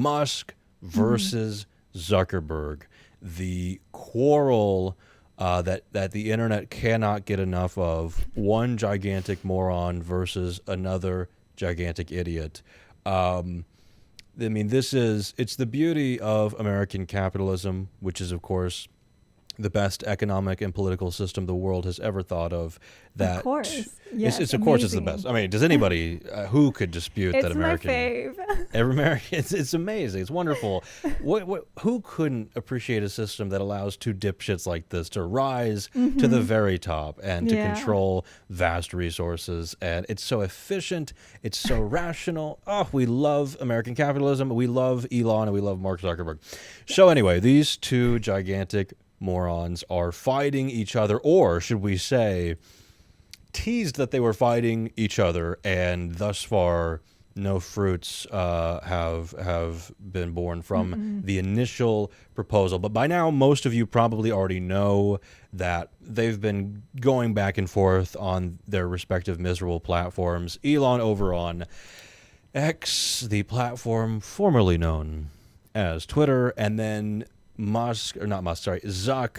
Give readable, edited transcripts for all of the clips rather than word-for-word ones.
Musk versus Zuckerberg, the quarrel that the internet cannot get enough of. One gigantic moron versus another gigantic idiot. I mean, it's the beauty of American capitalism, which is, of course, the best economic and political system the world has ever thought of. That of course. Yes, of course it's the best. I mean, does anybody who could dispute that American? It's my fave. Every American, it's amazing. It's wonderful. Who couldn't appreciate a system that allows two dipshits like this to rise to the very top and to control vast resources? And it's so efficient. It's so rational. Oh, we love American capitalism. We love Elon and we love Mark Zuckerberg. So anyway, these two gigantic morons are fighting each other, or should we say, teased that they were fighting each other, and thus far no fruits have been born from the initial proposal. But by now, most of you probably already know that they've been going back and forth on their respective miserable platforms. Elon over on X, the platform formerly known as Twitter, and then Zuck.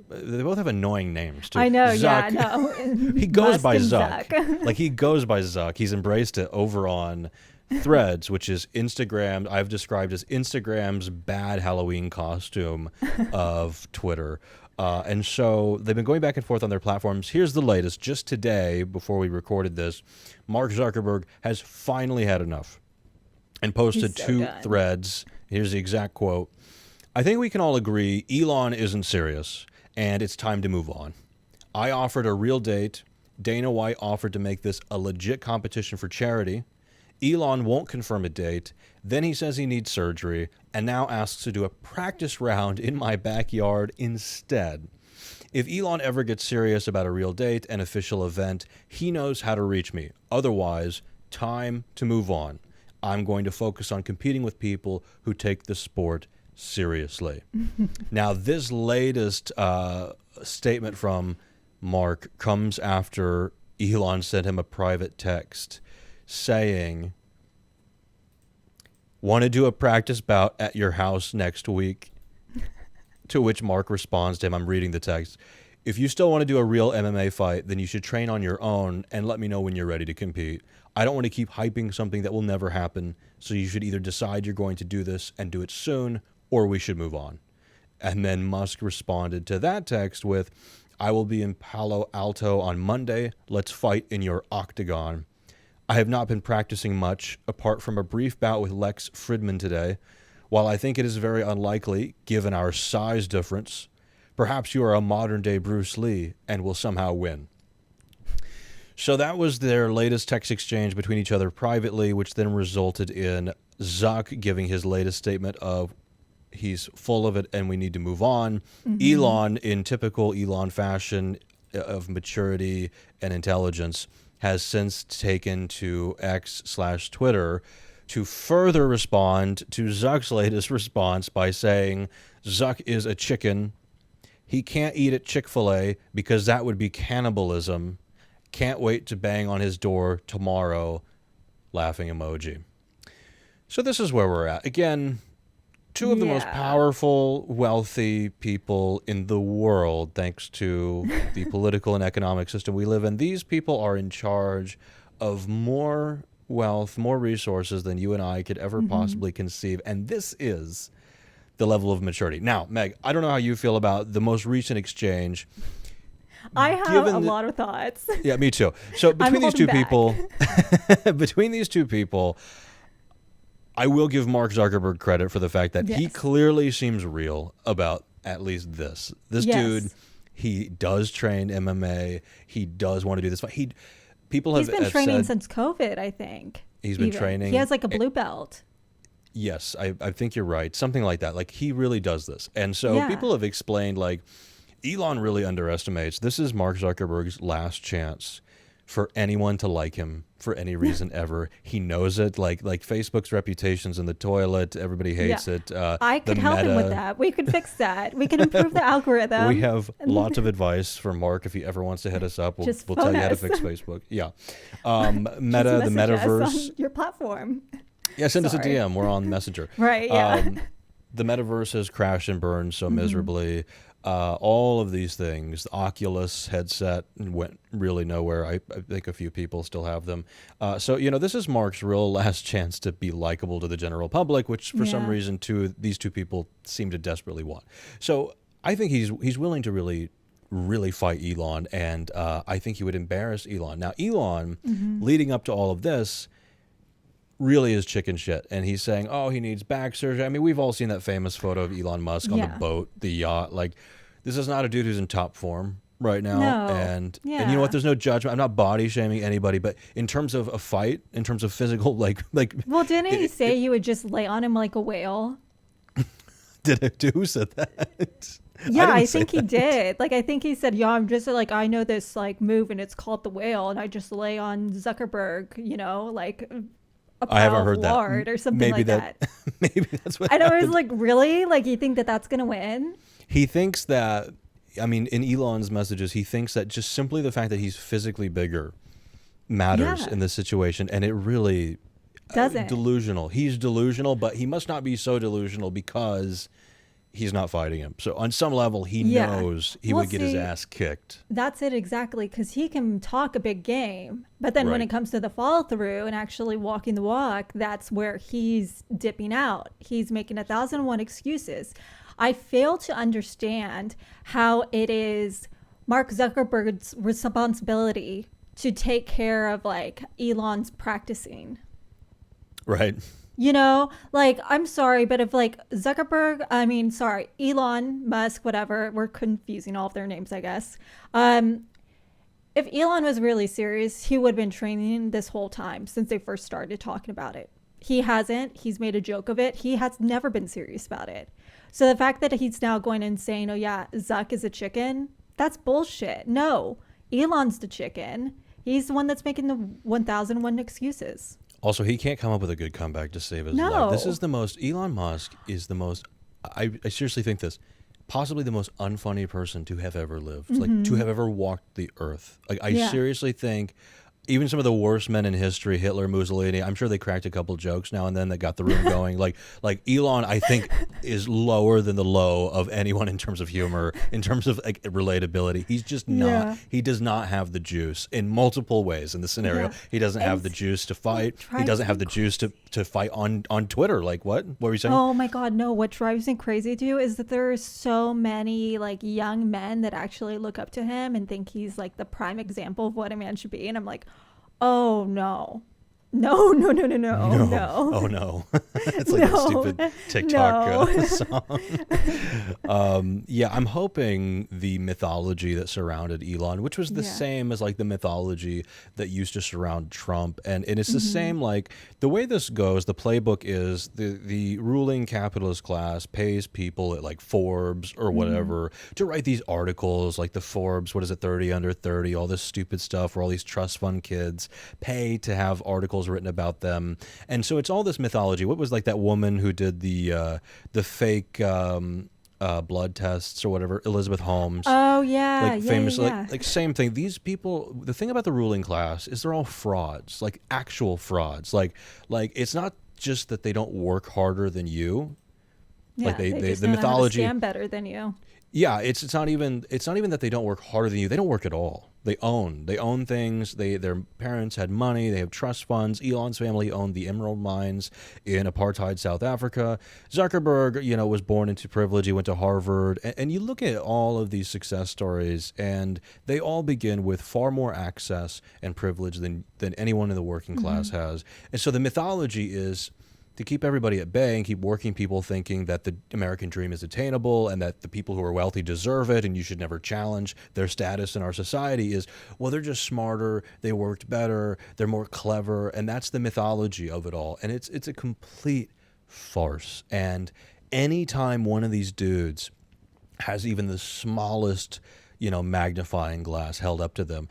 They both have annoying names too. I know, Zuck, yeah, no. he goes Musk by and Zuck. Like, he goes by Zuck. He's embraced it over on Threads, which is Instagram. I've described as Instagram's bad Halloween costume of Twitter. And so they've been going back and forth on their platforms. Here's the latest. Just today, before we recorded this, Mark Zuckerberg has finally had enough and posted two threads. Here's the exact quote. I think we can all agree Elon isn't serious, and it's time to move on. I offered a real date. Dana White offered to make this a legit competition for charity. Elon won't confirm a date. Then he says he needs surgery, and now asks to do a practice round in my backyard instead. If Elon ever gets serious about a real date and official event, he knows how to reach me. Otherwise, time to move on. I'm going to focus on competing with people who take the sport seriously. Now, this latest statement from Mark comes after Elon sent him a private text saying, want to do a practice bout at your house next week? To which Mark responds to him, I'm reading the text, if you still want to do a real MMA fight, then you should train on your own and let me know when you're ready to compete. I don't want to keep hyping something that will never happen, so you should either decide you're going to do this and do it soon, or we should move on. And then Musk responded to that text with, I will be in Palo Alto on Monday. Let's fight in your octagon. I have not been practicing much, apart from a brief bout with Lex Fridman today. While I think it is very unlikely, given our size difference, perhaps you are a modern-day Bruce Lee and will somehow win. So that was their latest text exchange between each other privately, which then resulted in Zuck giving his latest statement of, he's full of it and we need to move on. Elon, in typical Elon fashion of maturity and intelligence, has since taken to X/Twitter to further respond to Zuck's latest response by saying Zuck is a chicken. He can't eat at Chick-fil-A because that would be cannibalism. Can't wait to bang on his door tomorrow. Laughing emoji. So this is where we're at. Again, two of the most powerful, wealthy people in the world, thanks to the political and economic system we live in. These people are in charge of more wealth, more resources than you and I could ever possibly conceive. And this is the level of maturity. Now, Meg, I don't know how you feel about the most recent exchange. I have a lot of thoughts. Yeah, me too. So between these two people, I will give Mark Zuckerberg credit for the fact that he clearly seems real about at least this. This dude, he does train MMA. He does want to do this fight. He's been training since COVID, I think. He's been training. He has like a blue belt. Yes, I think you're right. Something like that. Like, he really does this. And so people have explained, like, Elon really underestimates. This is Mark Zuckerberg's last chance for anyone to like him for any reason ever. He knows it. Like Facebook's reputation's in the toilet. Everybody hates it. I could help him with that. We could fix that. We could improve the algorithm. We have lots of advice from Mark if he ever wants to hit us up. We'll tell you how to fix Facebook. Yeah. Meta, the metaverse. On your platform. Yeah, send us a Sorry. DM. We're on Messenger. Right, yeah. The metaverse has crashed and burned so miserably. All of these things, the Oculus headset went really nowhere. I think a few people still have them. So, this is Mark's real last chance to be likable to the general public, which for some Yeah. reason these two people seem to desperately want. So I think he's willing to really fight Elon, and I think he would embarrass Elon. Now, Elon, leading up to all of this, really is chicken shit, and he's saying, oh, he needs back surgery. I mean, we've all seen that famous photo of Elon Musk on the boat, the yacht. Like, this is not a dude who's in top form right now. No. And you know Yeah. what, there's no judgment. I'm not body shaming anybody, but in terms of a fight, in terms of physical, like Well, didn't he say you would just lay on him like a whale? who said that? Yeah, I didn't say think he that. did. Like, I think he said, yeah, I'm just like, I know this like move and it's called the whale, and I just lay on Zuckerberg, like a I haven't pile heard of that. lard or something Maybe like that. maybe that's what And I was happened. like, really? Like, you think that that's going to win? He thinks that, I mean, in Elon's messages, he thinks that just simply the fact that he's physically bigger matters Yeah. in this situation, and it really Doesn't. delusional. He's delusional, but he must not be so delusional because he's not fighting him. So on some level, he Yeah. knows he Well, would get his see, ass kicked. That's it exactly, because he can talk a big game, but then when Right. it comes to the follow through and actually walking the walk, that's where he's dipping out. He's making 1,001 excuses. I fail to understand how it is Mark Zuckerberg's responsibility to take care of like Elon's practicing. Right. Like, I'm sorry, but if like Elon Musk, whatever, we're confusing all of their names, I guess. If Elon was really serious, he would have been training this whole time since they first started talking about it. He hasn't. He's made a joke of it. He has never been serious about it. So the fact that he's now going and saying, oh yeah, Zuck is a chicken, that's bullshit. No, Elon's the chicken. He's the one that's making the 1,001 excuses. Also, he can't come up with a good comeback to save his No. life. This is the most, Elon Musk is the most, I seriously think this, possibly the most unfunny person to have ever lived, like to have ever walked the earth. Like, I Yeah. seriously think even some of the worst men in history, Hitler, Mussolini, I'm sure they cracked a couple jokes now and then that got the room going. like Elon, I think, is lower than the low of anyone in terms of humor, in terms of like relatability. He's just not. Yeah. He does not have the juice in multiple ways in the scenario. Yeah. He doesn't have the And juice to fight. He drives doesn't have me the juice to fight on Twitter. Like what? What were you saying? Oh my God, no. What drives me crazy too is that there are so many like young men that actually look up to him and think he's like the prime example of what a man should be. And I'm like, oh no. No. Oh no. It's like a stupid TikTok song. Yeah, I'm hoping the mythology that surrounded Elon, which was the Yeah. same as like the mythology that used to surround Trump, and it's the same, like the way this goes, the playbook is the ruling capitalist class pays people at like Forbes or whatever to write these articles, like the Forbes, what is it, 30 under 30, all this stupid stuff where all these trust fund kids pay to have articles written about them. And so it's all this mythology. What was like that woman who did the fake blood tests or whatever, Elizabeth Holmes. Oh yeah, Like yeah, famously, yeah. like same thing. These people, the thing about the ruling class is they're all frauds, like actual frauds. Like it's not just that they don't work harder than you. Yeah, like they just the know how to mythology. scam better than you. Yeah, it's not even that they don't work harder than you. They don't work at all. They own things. Their parents had money. They have trust funds. Elon's family owned the emerald mines in apartheid South Africa. Zuckerberg, was born into privilege. He went to Harvard. And you look at all of these success stories, and they all begin with far more access and privilege than anyone in the working class has. And so the mythology is to keep everybody at bay and keep working people thinking that the American dream is attainable and that the people who are wealthy deserve it and you should never challenge their status in our society is, well, they're just smarter, they worked better, they're more clever, and that's the mythology of it all. And it's a complete farce. And anytime one of these dudes has even the smallest, magnifying glass held up to them,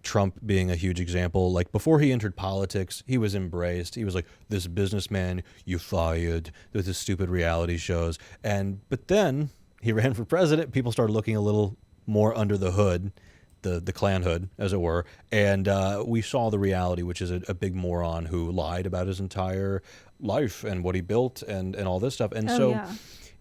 Trump being a huge example, like before he entered politics, he was embraced. He was like this businessman, you fired, with his stupid reality shows. But then he ran for president. People started looking a little more under the hood. the clanhood, as it were, and we saw the reality, which is a big moron who lied about his entire life and what he built and all this stuff. And Oh so, yeah.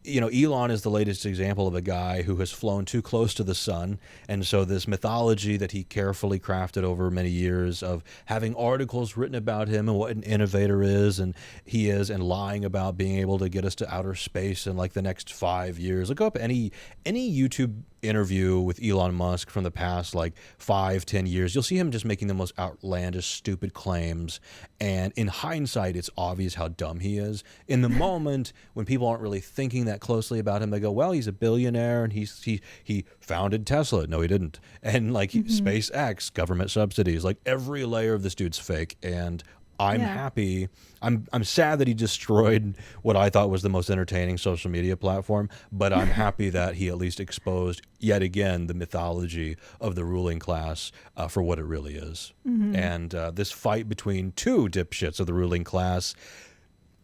Elon is the latest example of a guy who has flown too close to the sun. And so this mythology that he carefully crafted over many years of having articles written about him and what an innovator is and he is, and lying about being able to get us to outer space in like the next 5 years. Look up any YouTube interview with Elon Musk from the past like 5-10 years. You'll see him just making the most outlandish, stupid claims. And in hindsight, it's obvious how dumb he is. In the moment, when people aren't really thinking that closely about him, they go, well, he's a billionaire and he founded Tesla. No, he didn't. And like SpaceX, government subsidies, like every layer of this dude's fake. And I'm happy. I'm sad that he destroyed what I thought was the most entertaining social media platform, but I'm happy that he at least exposed yet again the mythology of the ruling class for what it really is. And this fight between two dipshits of the ruling class,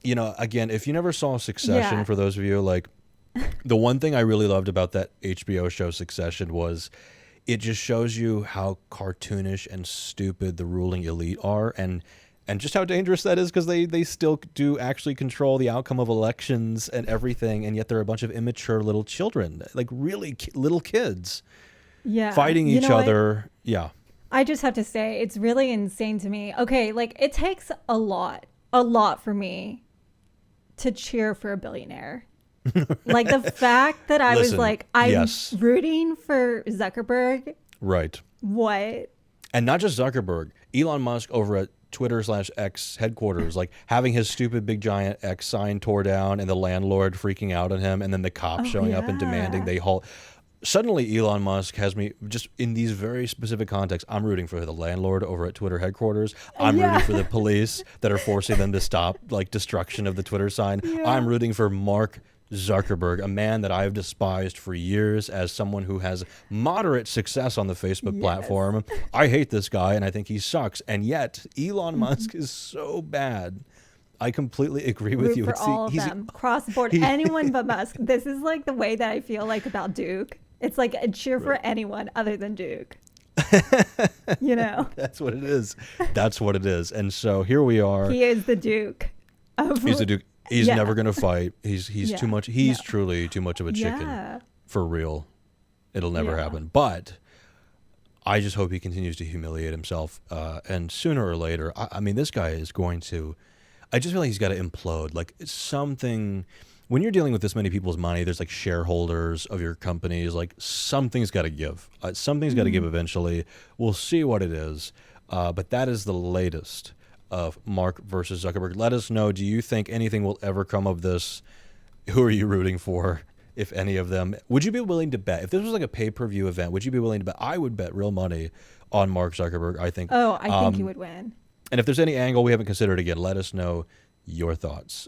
again, if you never saw Succession, for those of you, like, the one thing I really loved about that HBO show Succession was it just shows you how cartoonish and stupid the ruling elite are, and just how dangerous that is, because they still do actually control the outcome of elections and everything, and yet they're a bunch of immature little children, like really little kids, fighting each other. Yeah. I just have to say, it's really insane to me. Okay, like, it takes a lot for me to cheer for a billionaire. Like, the fact that I was like, I'm rooting for Zuckerberg. Right. What? And not just Zuckerberg, Elon Musk over at Twitter/X headquarters, like having his stupid big giant X sign tore down and the landlord freaking out on him, and then the cops showing up and demanding they halt. Suddenly, Elon Musk has me just in these very specific contexts. I'm rooting for the landlord over at Twitter headquarters. I'm rooting for the police that are forcing them to stop like destruction of the Twitter sign. I'm rooting for Mark Zuckerberg, a man that I've despised for years as someone who has moderate success on the Facebook platform. I hate this guy and I think he sucks. And yet Elon Musk is so bad. I completely agree with you. For all of them, cross the board, anyone but Musk. This is like the way that I feel like about Duke. It's like a cheer for anyone other than Duke. That's what it is. That's what it is. And so here we are. He is the Duke. He's the Duke. He's never going to fight. He's too much. He's truly too much of a chicken for real. It'll never happen. But I just hope he continues to humiliate himself. And sooner or later, I mean, this guy is going to, I just feel like he's got to implode. Like something, when you're dealing with this many people's money, there's like shareholders of your companies, like something's got to give. Something's got to give eventually. We'll see what it is. But that is the latest of Mark versus Zuckerberg. Let us know, do you think anything will ever come of this? Who are you rooting for, if any of them? Would you be willing to bet, if this was like a pay-per-view event, would you be willing to bet? I would bet real money on Mark Zuckerberg, I think. I think he would win. And if there's any angle we haven't considered, again, let us know your thoughts.